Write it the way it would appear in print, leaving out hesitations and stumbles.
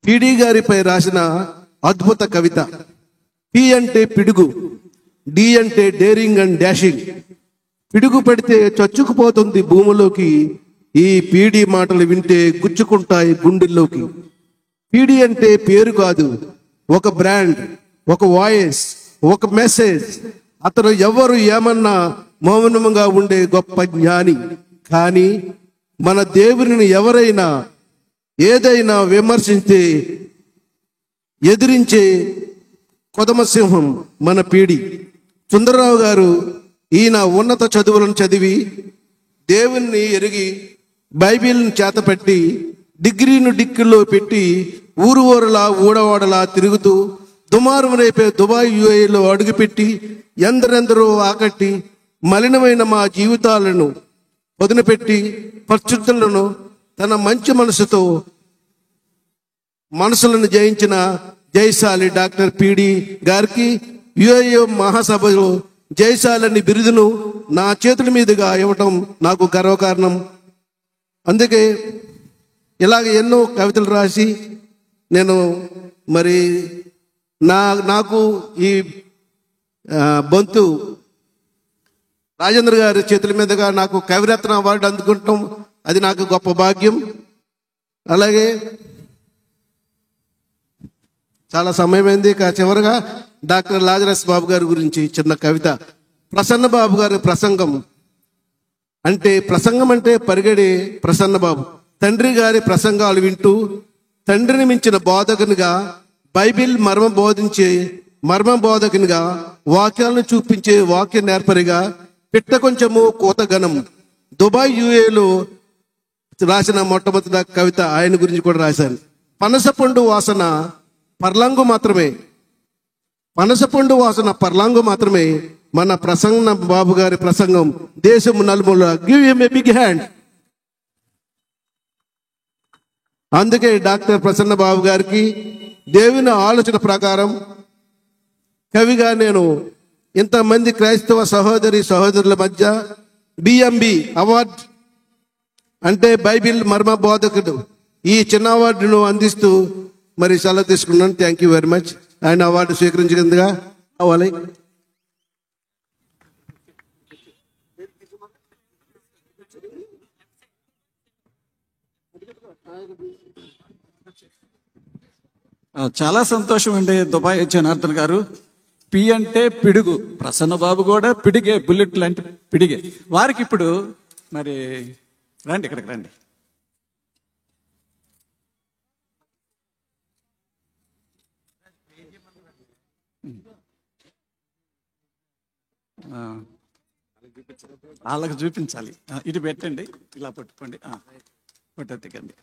పిడి గారిపై రాసిన అద్భుత కవిత. పి అంటే పిడుగు, డి అంటే డేరింగ్ అండ్ డాషింగ్. పిడుగు పెడితే చచ్చుకుపోతుంది భూమిలోకి, ఈ పీడి మాటలు వింటే గుచ్చుకుంటాయి గుండెల్లోకి. పీడి అంటే పేరు కాదు, ఒక బ్రాండ్, ఒక వాయిస్, ఒక మెసేజ్. అతను ఎవరు ఏమన్నా మౌనంగా ఉండే గొప్ప జ్ఞాని. కానీ మన దేవుని ఎవరైనా ఏదైనా విమర్శించి ఎదిరించే కొదమసింహం మన పీడి. సుందరరావు గారు ఈయన ఉన్నత చదువులను చదివి దేవుణ్ణి ఎరిగి బైబిల్ని చేతపెట్టి డిగ్రీను డిక్కుల్లో పెట్టి ఊరు ఊరలా ఊడవాడలా తిరుగుతూ దుమారం రేపే దుబాయ్ యుఏలో అడుగుపెట్టి ఎందరెందరో ఆకట్టి మలినమైన మా జీవితాలను వదిలిపెట్టి పరిస్థితులను తన మంచి మనసుతో మనసులను జయించిన జయశాలి డాక్టర్ పిడి గారికి యుఏ మహాసభలో జయశాలని బిరుదును నా చేతుల మీదుగా ఇవ్వటం నాకు గర్వకారణం. అందుకే ఇలాగ ఎన్నో కవితలు రాసి నేను మరి నాకు ఈ బొంతు రాజేంద్ర గారి చేతుల మీదుగా నాకు కవిరత్న అవార్డు అందుకుంటాం, అది నాకు గొప్ప భాగ్యం. అలాగే చాలా సమయమైంది. చివరగా డాక్టర్ లాజరస్ బాబు గారి గురించి చిన్న కవిత. ప్రసన్న బాబు గారి ప్రసంగం అంటే పరిగెడే ప్రసన్న బాబు తండ్రి గారి ప్రసంగాలు వింటూ తండ్రిని మించిన బోధకునిగా, బైబిల్ మర్మ బోధకునిగా, వాక్యాలను చూపించే వాక్య నేర్పరిగా, పిట్ట కొంచెము కోత గణం. దుబాయ్ యుఏలో రాసిన మొట్టమొదటి కవిత ఆయన గురించి కూడా రాశాను. పనసపండు వాసన పర్లాంగు మాత్రమే మన ప్రసన్న బాబు గారి ప్రసంగం దేశం నలుమూల. Give him a big hand. అందుకే డాక్టర్ ప్రసన్న బాబు గారికి దేవుని ఆలోచన ప్రకారం కవిగా నేను ఇంతమంది క్రైస్తవ సహోదరుల మధ్య బిఎంబి అవార్డ్ అంటే బైబిల్ మర్మ బోధకుడు ఈ చిన్న అవార్డును అందిస్తూ మరి సెలవు తీసుకున్నాను. Thank you very much. ఆయన అవార్డు స్వీకరించినందుగా అవ్వాలి. చాలా సంతోషం అండి దుబాయ్ జనార్దన్ గారు. పి అంటే పిడుగు, ప్రసన్న బాబు కూడా పిడిగే, బుల్లెట్ లాంటి పిడిగే. వారికి ఇప్పుడు మరి రండి, ఇక్కడికి రండి. వాళ్ళకి చూపించాలి. ఇటు పెట్టండి, ఇలా పట్టుకోండి, ఫోటో దిగండి.